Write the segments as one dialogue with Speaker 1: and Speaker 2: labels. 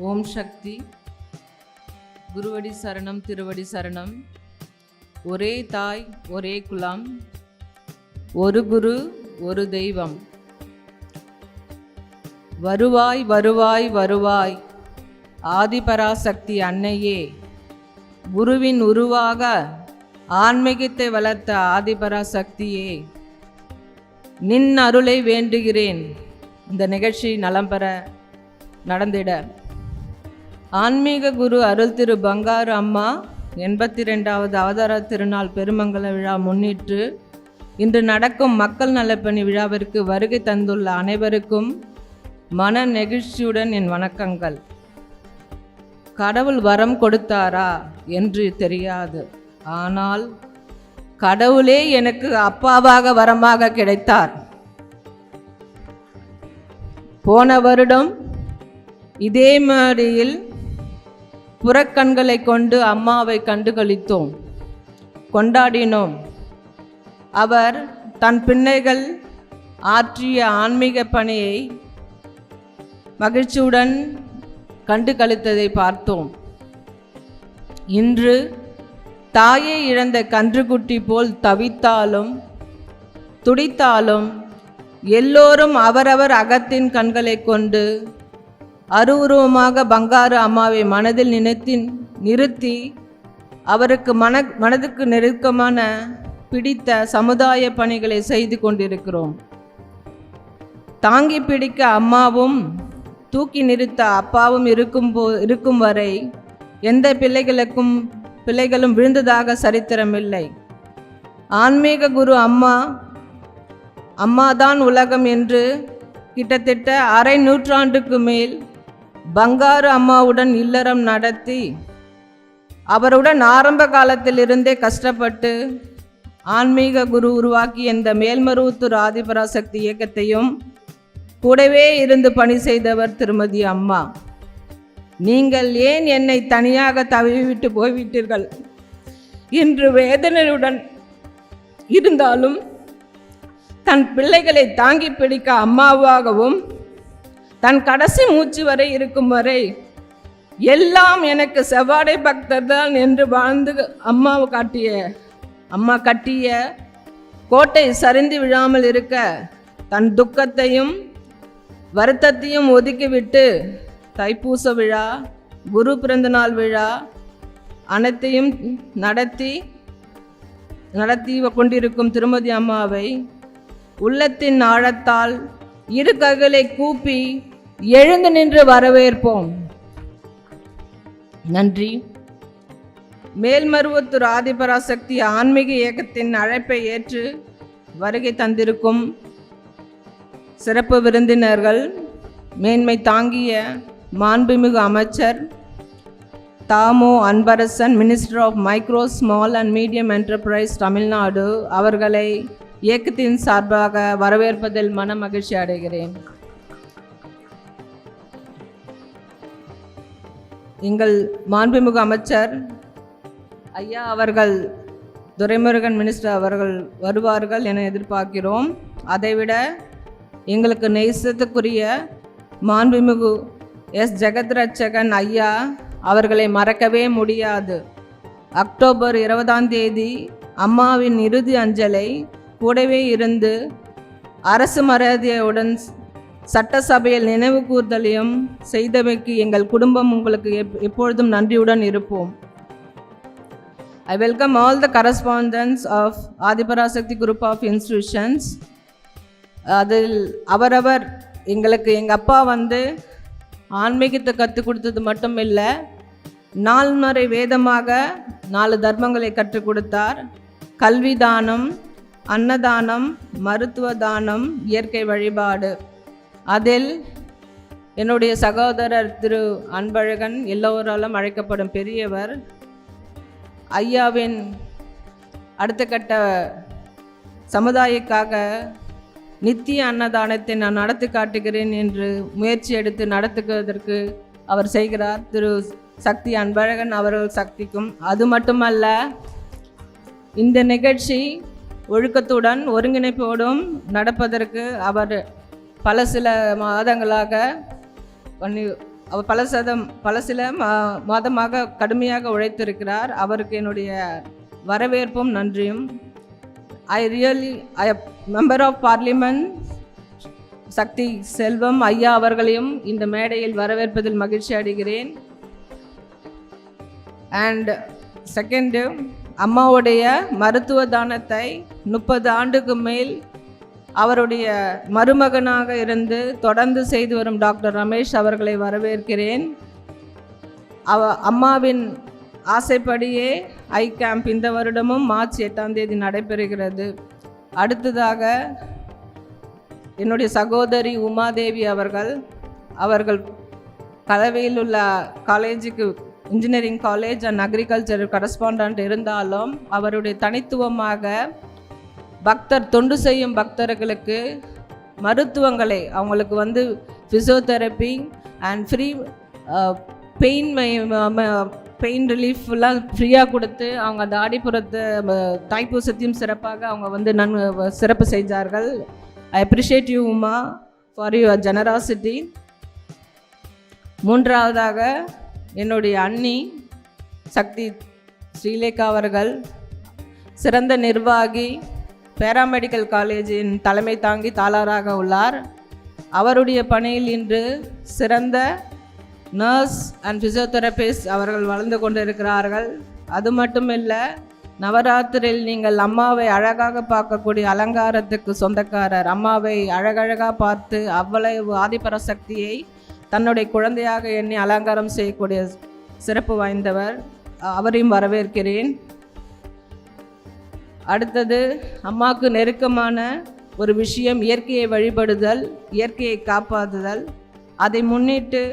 Speaker 1: ஓம் சக்தி. குருவடி சரணம், திருவடி சரணம். ஒரே தாய், ஒரே குலம், ஒரு குரு, ஒரு தெய்வம். வருவாய் வருவாய் வருவாய் ஆதிபராசக்தி அன்னையே, குருவின் உருவாக ஆன்மீகத்தை வளர்த்த ஆதிபராசக்தியே, நின் அருளை வேண்டுகிறேன். இந்த நிகழ்ச்சி நலம் பெற நடந்திட ஆன்மீக குரு அருள் திரு பங்காரு அம்மா 82வது அவதார திருநாள் பெருமங்கல விழா முன்னிட்டு இன்று நடக்கும் மக்கள் நலப்பணி விழாவிற்கு வருகை தந்துள்ள அனைவருக்கும் மன நெகிழ்ச்சியுடன் என் வணக்கங்கள். கடவுள் வரம் கொடுத்தாரா என்று தெரியாது, ஆனால் கடவுளே எனக்கு அப்பாவாக வரமாக கிடைத்தார். போன வருடம் இதே மாதிரியில் புறக்கண்களை கொண்டு அம்மாவை கண்டுகளித்தோம், கொண்டாடினோம். அவர் தன் பிள்ளைகள் ஆற்றிய ஆன்மீக பணியை மகிழ்ச்சியுடன் கண்டுகளித்ததை பார்த்தோம். இன்று தாயை இழந்த கன்றுக்குட்டி போல் தவித்தாலும் துடித்தாலும் எல்லோரும் அவரவர் அகத்தின் கண்களை கொண்டு அருவுருவமாக பங்காரு அம்மாவை மனதில் நிறுத்தி அவருக்கு மனதுக்கு நெருக்கமான பிடித்த சமுதாய பணிகளை செய்து கொண்டிருக்கிறோம். தாங்கி பிடிக்க அம்மாவும் தூக்கி நிறுத்த அப்பாவும் இருக்கும் வரை எந்த பிள்ளைகளும் விழுந்ததாக சரித்திரமில்லை. ஆன்மீக குரு அம்மாதான் உலகம் என்று கிட்டத்தட்ட அரை நூற்றாண்டுக்கு மேல் பங்காரு அம்மாவுடன் இல்லறம் நடத்தி அவருடன் ஆரம்ப காலத்திலிருந்தே கஷ்டப்பட்டு ஆன்மீக குரு உருவாக்கி இந்த மேல்மருவத்தூர் ஆதிபராசக்தி இயக்கத்தையும் கூடவே இருந்து பணி செய்தவர் திருமதி அம்மா. நீங்கள் ஏன் என்னை தனியாக தவிவிட்டு போய்விட்டீர்கள் என்று வேதனையுடன் இருந்தாலும் தன் பிள்ளைகளை தாங்கி பிடிக்க அம்மாவாகவும் தன் கடைசி மூச்சு வரை இருக்கும் வரை எல்லாம் எனக்கு செவ்வாடை பக்தர் தான் என்று வாழ்ந்து அம்மா கட்டிய கோட்டை சரிந்து விழாமல் இருக்க தன் துக்கத்தையும் வருத்தத்தையும் ஒதுக்கிவிட்டு தைப்பூச விழா, குரு பிறந்தநாள் விழா அனைத்தையும் நடத்தி கொண்டிருக்கும் திருமதி அம்மாவை உள்ளத்தின் ஆழத்தால் இரு கைகளை கூப்பி எழுந்து நின்று வரவேற்போம். நன்றி. மேல்மருவத்தூர் ஆதிபராசக்தி ஆன்மீக இயக்கத்தின் அழைப்பை ஏற்று வருகை தந்திருக்கும் சிறப்பு விருந்தினர்கள், மேன்மை தாங்கிய மாண்புமிகு அமைச்சர் Thamo Anbarasan, minister of micro small and medium enterprise Tamil Nadu அவர்களை இயக்கத்தின் சார்பாக வரவேற்பதில் மன மகிழ்ச்சி அடைகிறேன். எங்கள் மாண்புமிகு அமைச்சர் ஐயா அவர்கள், துரைமுருகன் மினிஸ்டர் அவர்கள் வருவார்கள் என எதிர்பார்க்கிறோம். அதைவிட எங்களுக்கு நேசத்துக்குரிய மாண்புமிகு ஜெகத்ரட்சகன் ஐயா அவர்களை மறக்கவே முடியாது. அக்டோபர் 20ஆம் தேதி அம்மாவின் இறுதி அஞ்சலை கூடவே இருந்து அரசு மரியாதையுடன் சட்டசபையில் நினைவு கூர்தலையும் செய்தமைக்கு எங்கள் குடும்பம் உங்களுக்கு எப்பொழுதும் நன்றியுடன் இருப்போம். I welcome all the correspondents of Adhiparasakthi group of institutions. அதில் அவரவர் எங்கள் அப்பா ஆன்மீகத்தை கற்றுக் கொடுத்தது மட்டும் இல்லை, 4 முறை வேதமாக 4 தர்மங்களை கற்றுக் கொடுத்தார். கல்வி தானம், அன்னதானம், மருத்துவ தானம், இயற்கை வழிபாடு. அதில் என்னுடைய சகோதரர் திரு அன்பழகன், எல்லோராலும் அழைக்கப்படும் பெரியவர், ஐயாவின் அடுத்த கட்ட சமுதாயக்காக நித்திய அன்னதானத்தை நான் நடத்தி காட்டுகிறேன் என்று முயற்சி எடுத்து நடத்துவதற்கு அவர் செய்கிறார். திரு சக்தி அன்பழகன் அவர்கள் சக்திக்கும். அது மட்டுமல்ல, இந்த நிகழ்ச்சி ஒழுக்கத்துடன் ஒருங்கிணைப்போடும் நடப்பதற்கு அவர் சில மாதங்களாக அவர் பல சில மாதமாக கடுமையாக உழைத்திருக்கிறார். அவருக்கு என்னுடைய வரவேற்பும் நன்றியும். ஐ மெம்பர் ஆஃப் பார்லிமெண்ட் சக்தி செல்வம் ஐயா அவர்களையும் இந்த மேடையில் வரவேற்பதில் மகிழ்ச்சி அடைகிறேன். அண்ட் செகண்டு, அம்மாவுடைய மருத்துவ தானத்தை 30 ஆண்டுக்கு மேல் அவருடைய மருமகனாக இருந்து தொடர்ந்து செய்து வரும் டாக்டர் ரமேஷ் அவர்களை வரவேற்கிறேன். அம்மாவின் ஆசைப்படியே ஐ கேம்ப் இந்த வருடமும் மார்ச் 8ஆம் தேதி நடைபெறுகிறது. அடுத்ததாக என்னுடைய சகோதரி உமாதேவி அவர்கள் கலவையில் உள்ள காலேஜுக்கு engineering college and agriculture correspondent இருந்தாலும் அவருடைய தனித்துவமாக தொண்டு செய்யும் பக்தர்களுக்கு மருத்துவங்களை அவங்களுக்கு ஃபிசியோதெரப்பி அண்ட் ஃப்ரீ பெயின் ரிலீஃப்லாம் ஃப்ரீயாக கொடுத்து அவங்க அந்த ஆடிப்புறத்து தைப்பூசத்தையும் சிறப்பாக அவங்க சிறப்பு செஞ்சார்கள். I appreciate you Uma for your generosity. மூன்றாவதாக என்னுடைய அண்ணி சக்தி ஸ்ரீலேகா அவர்கள் சிறந்த நிர்வாகி, பேராமெடிக்கல் காலேஜின் தலைமை தாங்கி தாளாராக உள்ளார். அவருடைய பணியில் இன்று சிறந்த நர்ஸ் அண்ட் ஃபிசியோதெரபிஸ்ட் அவர்கள் வளர்ந்து கொண்டிருக்கிறார்கள். அது மட்டுமில்லை, நவராத்திரியில் நீங்கள் அம்மாவை அழகாக பார்க்கக்கூடிய அலங்காரத்துக்கு சொந்தக்காரர். அம்மாவை அழகழகாக பார்த்து அவ்வளவு ஆதிபராசக்தியை தன்னுடைய குழந்தையாக எண்ணி அலங்காரம் செய்யக்கூடிய சிறப்பு வாய்ந்தவர். அவரையும் வரவேற்கிறேன். அடுத்தது, அம்மாவுக்கு நெருக்கமான ஒரு விஷயம் இயற்கையை வழிபடுதல், இயற்கையை காப்பாற்றுதல். அதை முன்னிட்டு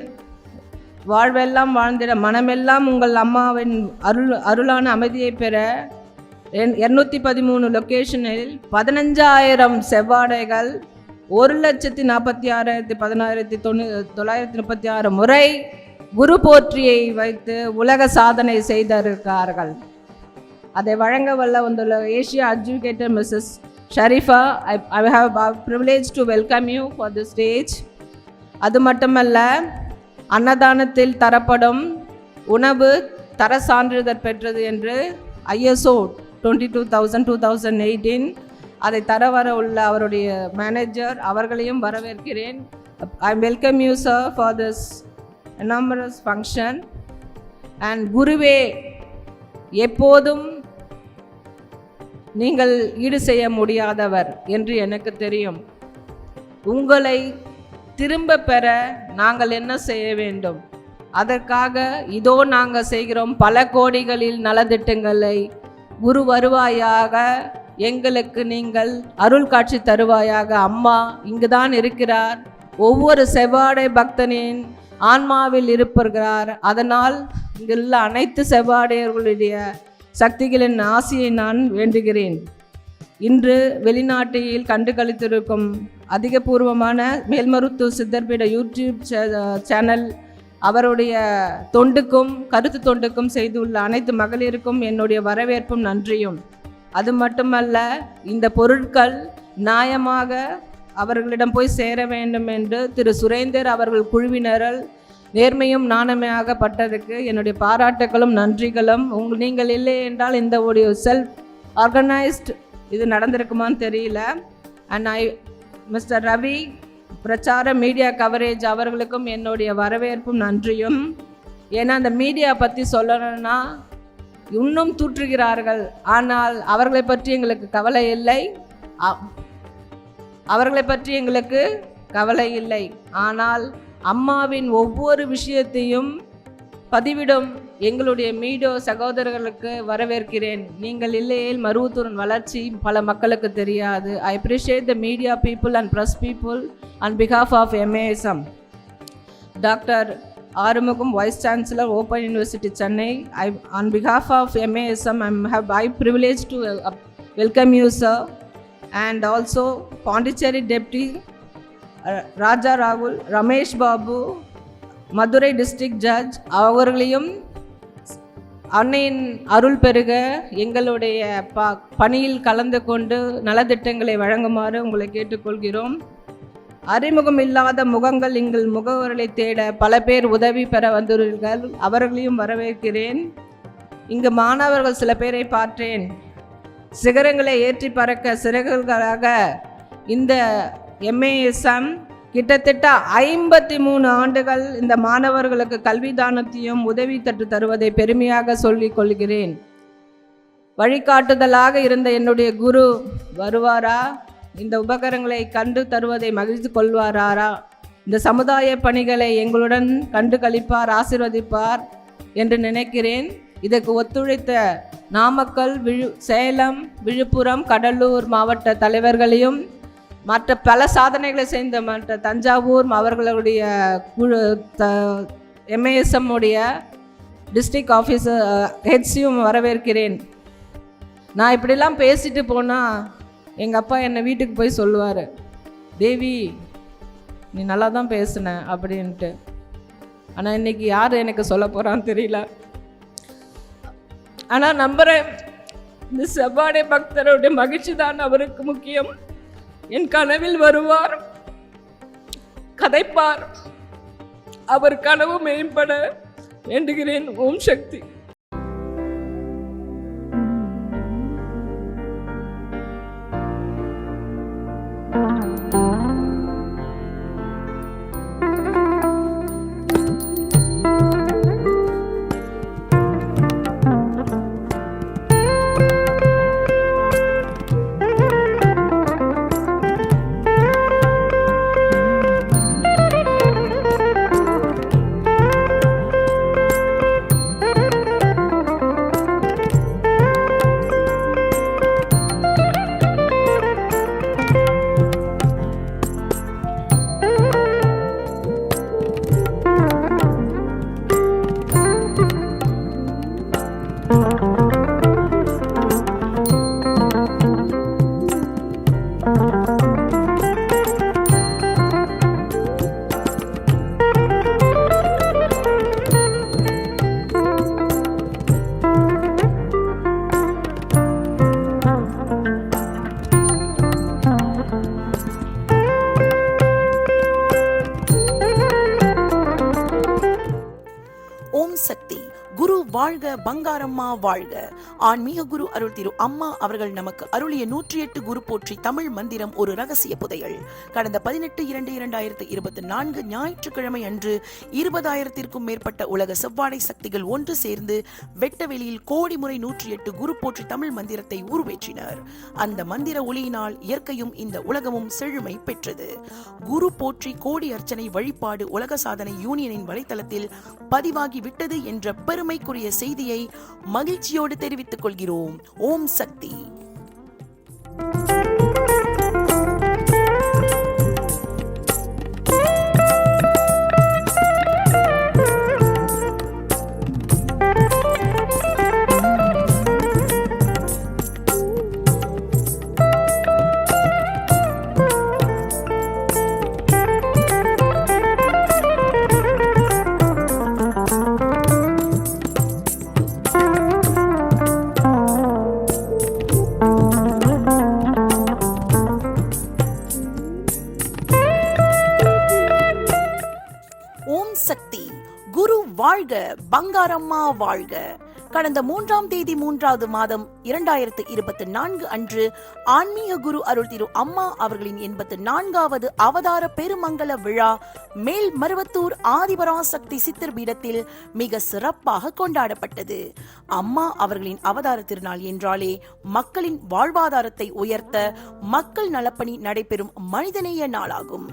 Speaker 1: வாழ்வெல்லாம் வாழ்ந்திட மனமெல்லாம் உங்கள் அம்மாவின் அருளான அமைதியை பெற 213 லொக்கேஷனில் 15,000 செவ்வாடைகள் 1,46,936 முறை குரு போற்றியை வைத்து உலக சாதனை செய்திருக்கிறார்கள். அதை வழங்க வந்துள்ள Asia adjudicator Mrs Sharifa, I have privilege to welcome you for the stage. அது மட்டுமல்ல, அன்னதானத்தில் தரப்படும் உணவு தர சான்றிதழ் பெற்றது என்று ISO 22,2018 அதை தர வர உள்ள அவருடைய மேனேஜர் அவர்களையும் வரவேற்கிறேன். I welcome you sir for this enormous function. And குருவே, எப்போதும் நீங்கள் ஈடு செய்ய முடியாதவர் என்று எனக்கு தெரியும். உங்களை திரும்ப பெற நாங்கள் என்ன செய்ய வேண்டும்? அதற்காக இதோ நாங்கள் செய்கிறோம் பல கோடிகளில் நலத்திட்டங்களை. குரு வருவாயாக, எங்களுக்கு நீங்கள் அருள் காட்சி தருவாயாக. அம்மா இங்குதான் இருக்கிறார், ஒவ்வொரு செவ்வாடை பக்தனின் ஆன்மாவில் இருப்பார். அதனால் இங்குள்ள அனைத்து செவ்வாடையர்களுடைய சக்திகளின் ஆசியை நான் வேண்டுகிறேன். இன்று வெளிநாட்டில் கண்டு கழித்திருக்கும் அதிகபூர்வமான மேல்மருத்துவ சித்தர்பீட யூடியூப் சேனல் அவருடைய தொண்டுக்கும் கருத்து தொண்டுக்கும் செய்துள்ள அனைத்து மகளிருக்கும் என்னுடைய வரவேற்பும் நன்றியும். அது மட்டுமல்ல, இந்த பொருட்கள் நியாயமாக அவர்களிடம் போய் சேர வேண்டும் என்று திரு சுரேந்தர் அவர்கள் குழுவினர்கள் நேர்மையும் நாணமையாகப்பட்டதுக்கு என்னுடைய பாராட்டுகளும் நன்றிகளும். நீங்கள் இல்லை என்றால் இந்த ஒரு செல்ஃப் ஆர்கனைஸ்ட் இது நடந்திருக்குமான்னு தெரியல. அண்ட் மிஸ்டர் ரவி பிரச்சார மீடியா கவரேஜ் அவர்களுக்கும் என்னுடைய வரவேற்பும் நன்றியும். ஏன்னா அந்த மீடியா பற்றி சொல்லணும்னா இன்னும் தூற்றுகிறார்கள், ஆனால் அவர்களை பற்றி எங்களுக்கு கவலை இல்லை. ஆனால் அம்மாவின் ஒவ்வொரு விஷயத்தையும் பதிவிடும் எங்களுடைய மீடியா சகோதரர்களுக்கு வரவேற்கிறேன். நீங்கள் இல்லையேல் மருவத்தூரின் வளர்ச்சி பல மக்களுக்கு தெரியாது. I appreciate the media people and press people on behalf of MASM. Doctor Arumugam, vice chancellor, open university, Chennai. On behalf of MASM, I privilege to welcome you, sir. And also Pondicherry Deputy Raja Rahul, Ramesh Babu, Madurai District Judge அவர்களையும் அன்னையின் அருள் பெருக எங்களுடைய பணியில் கலந்து கொண்டு நலத்திட்டங்களை வழங்குமாறு உங்களை கேட்டுக்கொள்கிறோம். அறிமுகம் இல்லாத முகங்கள் எங்கள் முகவர்களை தேட பல பேர் உதவி பெற வந்துள்ளீர்கள். அவர்களையும் வரவேற்கிறேன். இங்கு மாணவர்கள் சில பேரை பார்த்தேன். சிகரங்களை ஏற்றி பறக்க சிறகுகளாக இந்த MASM கிட்டத்தட்ட 53 ஆண்டுகள் இந்த மாணவர்களுக்கு கல்விதானத்தையும் உதவி தருவதை பெருமையாக சொல்லிக் கொள்கிறேன். வழிகாட்டுதலாக இருந்த என்னுடைய குரு வருவாரா? இந்த உபகரணங்களை கண்டு தருவதை மகிழ்ச்சி கொள்வாரா? இந்த சமுதாய பணிகளை எங்களுடன் கண்டு கழிப்பார், ஆசீர்வதிப்பார் என்று நினைக்கிறேன். இதற்கு ஒத்துழைத்த நாமக்கல், சேலம், விழுப்புரம், கடலூர் மாவட்ட தலைவர்களையும் மற்ற பல சாதனைகளை செய்த மற்ற தஞ்சாவூர் அவர்களுடைய குழு MASM உடைய டிஸ்ட்ரிக்ட் ஆஃபீஸர் ஹெட்ஸையும் வரவேற்கிறேன். நான் இப்படிலாம் பேசிட்டு போனால் எங்கள் அப்பா என்னை வீட்டுக்கு போய் சொல்லுவார், தேவி நீ நல்லா தான் பேசுன அப்படின்ட்டு. ஆனால் இன்றைக்கி யார் எனக்கு சொல்ல போகிறான்னு தெரியல. ஆனால் நம்புகிறேன், இந்த செவ்வாடை பக்தருடைய மகிழ்ச்சி தான் அவருக்கு முக்கியம். என் கனவில் வருவார், கதைப்பார். அவர் கனவு மேம்பட வேண்டுகிறேன். ஓம் சக்தி.
Speaker 2: ஓம் சக்தி. குரு வாழ்க, பங்காரம்மா வாழ்க. ஆன்மீக குரு அருள் திரு அம்மா அவர்கள் நமக்கு அருளிய 108 குரு போற்றி தமிழ் மந்திரம் ஒரு ரகசிய புதையல். கடந்த 18/2/2024 ஞாயிற்றுக்கிழமை அன்று 20,000த்திற்கும் மேற்பட்ட உலக செவ்வாடை சக்திகள் ஒன்று சேர்ந்து வெட்டவெளியில் கோடி முறை 108 குரு போற்றி தமிழ் மந்திரத்தை உருவேற்றினர். அந்த மந்திர ஒளியினால் இயற்கையும் இந்த உலகமும் செழுமை பெற்றது. குரு போற்றி கோடி அர்ச்சனை வழிபாடு உலக சாதனை யூனியனின் வலைத்தளத்தில் பதிவாகி விட்டது என்ற பெருமைக்குரிய செய்தியை மகிழ்ச்சியோடு தெரிவித்துக் கொள்கிறோம். ஓம் சக்தி. சக்தி. குரு வாழ்க, பங்காரம்மா வாழ்க. கடந்த 3ஆம் தேதி 3வது மாதம் 2024 அன்று ஆன்மீக குரு அருள் திரு அம்மா அவர்களின் 84வது அவதார பெருமங்கல விழா மேல்மருவத்தூர் ஆதிபராசக்தி சித்தர் பீடத்தில் மிக சிறப்பாக கொண்டாடப்பட்டது. அம்மா அவர்களின் அவதார திருநாள் என்றாலே மக்களின் வாழ்வாதாரத்தை உயர்த்த மக்கள் நலப்பணி நடைபெறும் மனிதநேய நாளாகும்.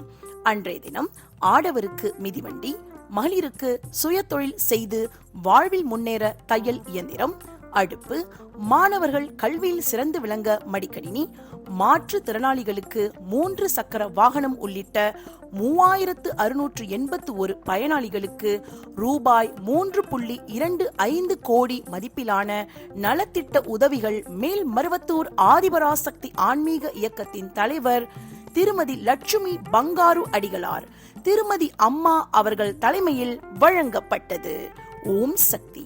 Speaker 2: அன்றைய தினம் ஆடவருக்கு மிதிவண்டி, மகளிருக்கு சுய தொழில் செய்து வாழ்வில் முன்னேற தையல் இயந்திரம், அடுப்பு, மாணவர்கள் கல்வியில் சிறந்து விளங்க மடிக்கணினி, மாற்றுத் திறனாளிகளுக்கு 3 சக்கர வாகனம் உள்ளிட்ட 3681 பயனாளிகளுக்கு ரூபாய் 3.25 கோடி மதிப்பிலான நலத்திட்ட உதவிகள் மேல்மருவத்தூர் ஆதிபராசக்தி ஆன்மீக இயக்கத்தின் தலைவர் திருமதி லட்சுமி பங்காரு அடிகளார், திருமதி அம்மா அவர்கள் தலைமையில் வழங்கப்பட்டது. ஓம் சக்தி.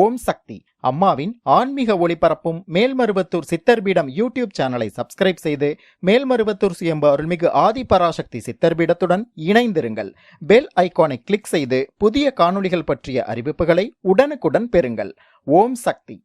Speaker 3: ஓம் சக்தி அம்மாவின் ஆன்மீக ஒளிபரப்பும் மேல்மருவத்தூர் சித்தர்பீடம் யூடியூப் சேனலை சப்ஸ்கிரைப் செய்து மேல்மருவத்தூர் சுயம்பு அருள்மிகு ஆதிபராசக்தி சித்தர்பீடத்துடன் இணைந்திருங்கள். பெல் ஐகானை கிளிக் செய்து புதிய காணொளிகள் பற்றிய அறிவிப்புகளை உடனுக்குடன் பெறுங்கள். ஓம் சக்தி.